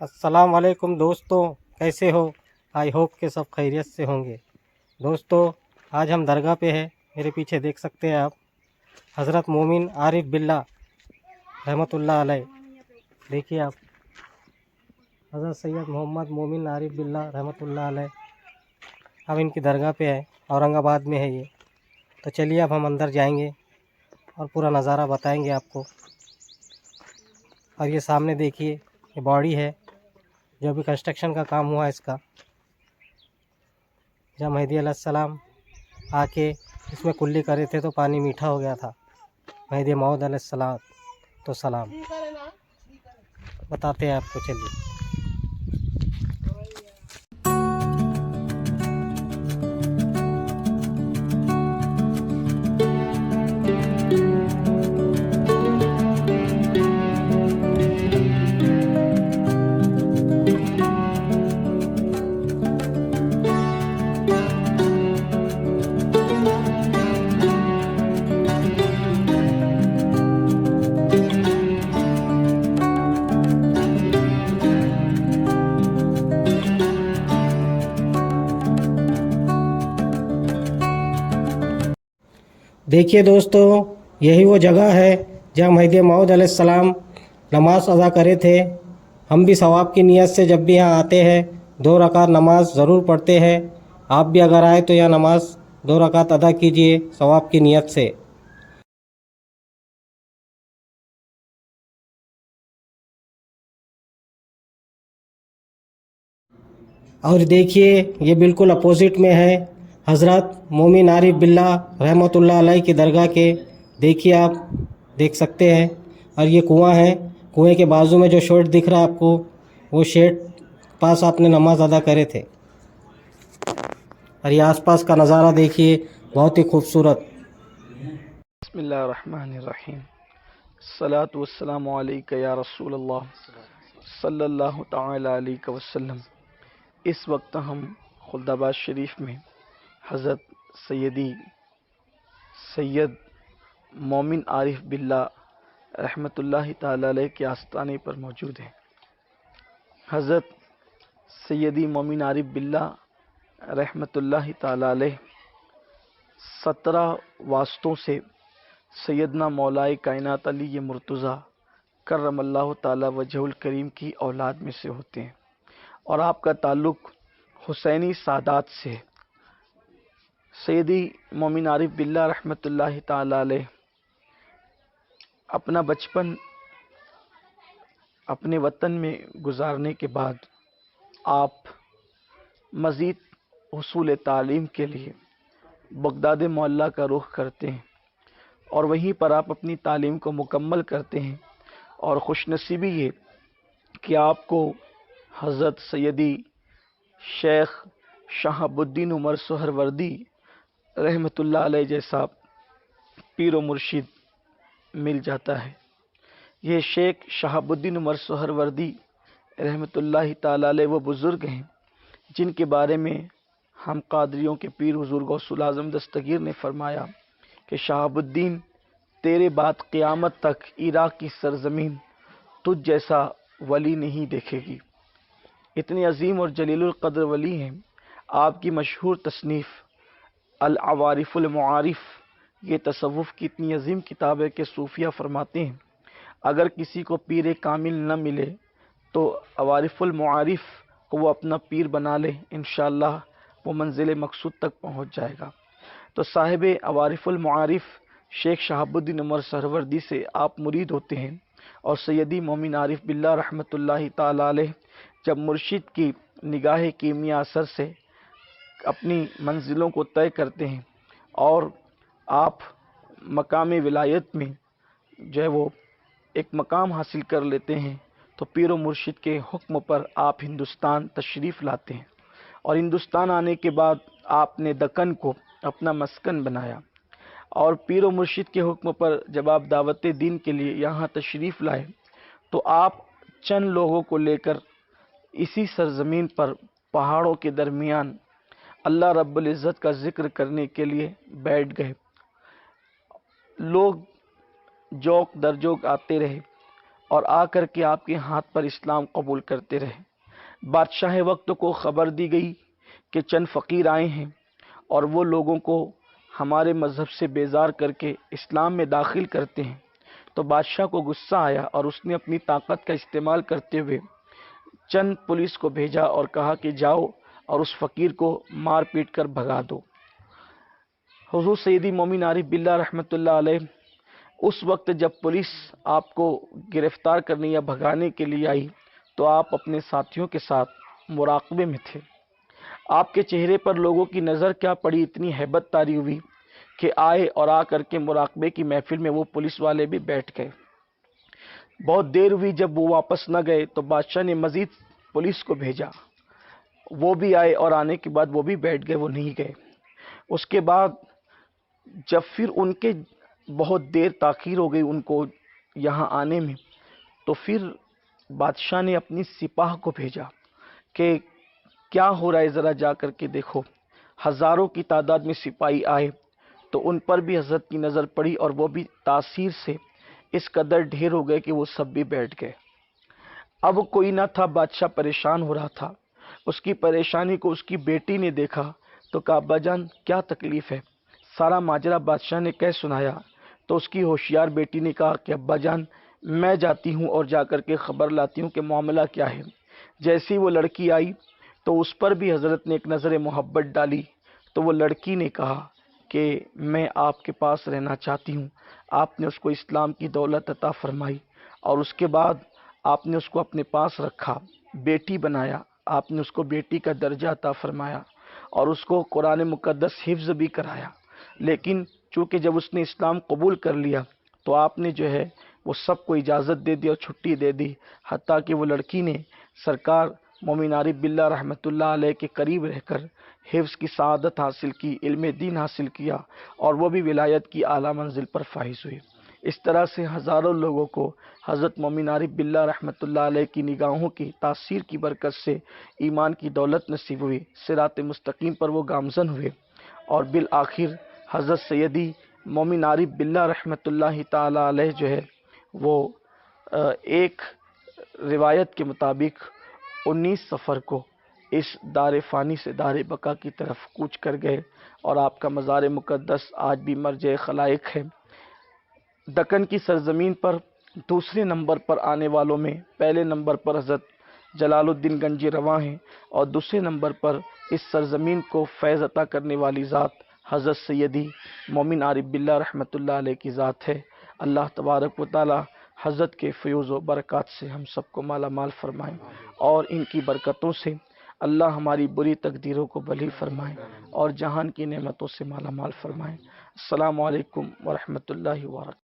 अस्सलाम वालेकुम दोस्तों, कैसे हो? आई होप के सब खैरियत से होंगे। दोस्तों, आज हम दरगाह पे हैं। मेरे पीछे देख सकते हैं आप, हज़रत मोमिन आरिफ बिल्ला रहमतुल्लाह अलैह। देखिए आप, हज़रत सैयद मोहम्मद मोमिन आरिफ बिल्ला रहमतुल्लाह अलैह। अब इनकी दरगाह पे है, औरंगाबाद में है ये। तो चलिए अब हम अंदर जाएंगे और पूरा नज़ारा बताएंगे आपको। और ये सामने देखिए, ये बॉडी है जो अभी कंस्ट्रक्शन का काम हुआ है इसका। जब मेहदी अलैहिस्सलाम आके इसमें कुल्ली करे थे तो पानी मीठा हो गया था। मेहदी मौद अलैहिस्सलाम तो सलाम बताते हैं आपको। चलिए देखिए दोस्तों, यही वो जगह है जहाँ मेहदी मौद अलैहिस्सलाम नमाज अदा करे थे। हम भी सवाब की नीयत से जब भी यहाँ आते हैं 2 रकात नमाज ज़रूर पढ़ते हैं। आप भी अगर आए तो यहाँ नमाज 2 रकात अदा कीजिए सवाब की नीयत से। और देखिए, ये बिल्कुल अपोजिट में है हज़रत मोमिन आरिफ बिल्ला रहमतुल्लाह अलैह की दरगाह के। देखिए आप देख सकते हैं। और ये कुआं है, कुएं के बाजू में जो शेड दिख रहा है आपको, वो शेड पास आपने नमाज अदा करे थे। और ये आसपास का नज़ारा देखिए, बहुत ही खूबसूरत। बिस्मिल्लाहिर्रहमानिर्रहीम। सलातु वस्सलामु अलैका या रसूल अल्लाह सल्लल्लाहु तआला अलैहि वसल्लम। इस वक्त हम खुल्दाबाद शरीफ में हज़रत सैयद मोमिन आरिफ बिल्ला रहमतुल्लाहि ताला अलैह के आस्ताने पर मौजूद हैं। हज़रत सैयदी मोमिन आरिफ बिल्ला रहमतुल्लाहि ताला अलैह 17 वास्तों से सैयदना मौलाए कायनात अली मुर्तज़ा करमल्लाहु ताला वजहुल करीम की औलाद में से होते हैं और आपका ताल्लुक़ हुसैनी सादात से है। सैयदी मोमिन आरिफ बिल्ला रहमतुल्लाहि ताला अलैह अपना बचपन अपने वतन में गुजारने के बाद आप मज़ीद हुसूल तालीम के लिए बगदाद मोहल्ला का रुख करते हैं और वहीं पर आप अपनी तालीम को मुकम्मल करते हैं। और खुशनसीबी ये कि आपको हज़रत सैयदी शेख शहाबुद्दीन उमर सोहरवर्दी रहमतुल्लाह अलैह जैसा पीर व मुर्शिद मिल जाता है। ये शेख शहाबुद्दीन उमर सोहरवर्दी रहमतुल्लाह ताला अलैह वो बुज़ुर्ग हैं जिनके बारे में हम कादरियों के पीर हुज़ूर गौसुल आज़म दस्तगीर ने फरमाया कि शहाबुद्दीन, तेरे बाद क़यामत तक इराक़ की सरज़मीन तुझ जैसा वली नहीं देखेगी। इतने अजीम और जलीलुल क़द्र वली हैं। आपकी मशहूर तसनीफ़ अल अवारिफ़ुल मुआरिफ़, ये तसव्वुफ़ की इतनी अजीम किताब है कि सूफिया फरमाते हैं अगर किसी को पीर कामिल न मिले तो अवारिफ़ुल मुआरिफ़ को वो अपना पीर बना ले, इंशाअल्लाह वो मंजिल मकसूद तक पहुँच जाएगा। तो साहिब अवारिफ़ुल मुआरिफ़ शेख शहाबुद्दीन उमर सोहरवर्दी से आप मुरीद होते हैं और सैयदी मोमिन आरिफ बिल्ला रहमतुल्लाहि ताला अलैह जब मुर्शिद की निगाह कीमिया असर से अपनी मंजिलों को तय करते हैं और आप मकाम विलायत में जो है वो एक मकाम हासिल कर लेते हैं तो पीर व मुर्शिद के हुक्म पर आप हिंदुस्तान तशरीफ़ लाते हैं। और हिंदुस्तान आने के बाद आपने दक्कन को अपना मस्कन बनाया और पीर व मुर्शिद के हुक्म पर जब आप दावत दीन के लिए यहाँ तशरीफ़ लाए तो आप चंद लोगों को लेकर इसी सरज़मीन पर पहाड़ों के दरमियान अल्लाह रब्बुल इज़्ज़त का ज़िक्र करने के लिए बैठ गए। लोग जोक दर जोक आते रहे اور آ کر کے آپ کے ہاتھ پر اسلام قبول کرتے رہے۔ بادشاہ وقت کو خبر دی گئی کہ چند فقیر آئے ہیں اور وہ لوگوں کو ہمارے مذہب سے بیزار کر کے اسلام میں داخل کرتے ہیں، تو بادشاہ کو غصہ آیا اور اس نے اپنی طاقت کا استعمال کرتے ہوئے چند پولیس کو بھیجا اور کہا کہ جاؤ اور اس فقیر کو مار پیٹ کر بھگا دو۔ حضور سیدی مومن عارف باللہ رحمۃ اللہ علیہ اس وقت جب پولیس آپ کو گرفتار کرنے یا بھگانے کے لیے آئی تو آپ اپنے ساتھیوں کے ساتھ مراقبے میں تھے۔ آپ کے چہرے پر لوگوں کی نظر کیا پڑی، اتنی ہیبت طاری ہوئی کہ آئے اور آ کر کے مراقبے کی محفل میں وہ پولیس والے بھی بیٹھ گئے۔ بہت دیر ہوئی، جب وہ واپس نہ گئے تو بادشاہ نے مزید پولیس کو بھیجا، وہ بھی آئے اور آنے کے بعد وہ بھی بیٹھ گئے، وہ نہیں گئے۔ اس کے بعد جب پھر ان کے بہت دیر تاخیر ہو گئی ان کو یہاں آنے میں، تو پھر بادشاہ نے اپنی سپاہ کو بھیجا کہ کیا ہو رہا ہے، ذرا جا کر کے دیکھو۔ ہزاروں کی تعداد میں سپاہی آئے تو ان پر بھی حضرت کی نظر پڑی اور وہ بھی تاثیر سے اس قدر ڈھیر ہو گئے کہ وہ سب بھی بیٹھ گئے۔ اب کوئی نہ تھا، بادشاہ پریشان ہو رہا تھا۔ اس کی پریشانی کو اس کی بیٹی نے دیکھا تو کہا ابا جان کیا تکلیف ہے؟ سارا ماجرا بادشاہ نے کہہ سنایا تو اس کی ہوشیار بیٹی نے کہا کہ ابا جان میں جاتی ہوں اور جا کر کے خبر لاتی ہوں کہ معاملہ کیا ہے۔ جیسی وہ لڑکی آئی تو اس پر بھی حضرت نے ایک نظر محبت ڈالی، تو وہ لڑکی نے کہا کہ میں آپ کے پاس رہنا چاہتی ہوں۔ آپ نے اس کو اسلام کی دولت عطا فرمائی اور اس کے بعد آپ نے اس کو اپنے پاس رکھا، بیٹی بنایا، آپ نے اس کو بیٹی کا درجہ عطا فرمایا اور اس کو قرآن مقدس حفظ بھی کرایا۔ لیکن چونکہ جب اس نے اسلام قبول کر لیا تو آپ نے جو ہے وہ سب کو اجازت دے دی اور چھٹی دے دی، حتیٰ کہ وہ لڑکی نے سرکار مومن عارف باللہ رحمۃ اللہ علیہ کے قریب رہ کر حفظ کی سعادت حاصل کی، علم دین حاصل کیا اور وہ بھی ولایت کی اعلیٰ منزل پر فائز ہوئی۔ اس طرح سے ہزاروں لوگوں کو حضرت مومن عارف باللہ رحمۃ اللہ علیہ کی نگاہوں کی تاثیر کی برکت سے ایمان کی دولت نصیب ہوئی، صراط مستقیم پر وہ گامزن ہوئے اور بالآخر حضرت سیدی مومن عارف باللہ رحمۃ اللہ تعالی علیہ جو ہے وہ ایک روایت کے مطابق 19 سفر کو اس دار فانی سے دار بقا کی طرف کوچ کر گئے اور آپ کا مزار مقدس آج بھی مرجع خلائق ہے۔ دکن کی سرزمین پر دوسرے نمبر پر آنے والوں میں پہلے نمبر پر حضرت جلال الدین گنجی رواں ہیں اور دوسرے نمبر پر اس سرزمین کو فیض عطا کرنے والی ذات حضرت سیدی مومن عارف باللہ رحمۃ اللہ علیہ کی ذات ہے۔ اللہ تبارک و تعالی حضرت کے فیوز و برکات سے ہم سب کو مالا مال فرمائیں اور ان کی برکتوں سے اللہ ہماری بری تقدیروں کو بھلی فرمائیں اور جہان کی نعمتوں سے مالا مال فرمائیں۔ السلام علیکم ورحمۃ اللہ وبرکاتہ۔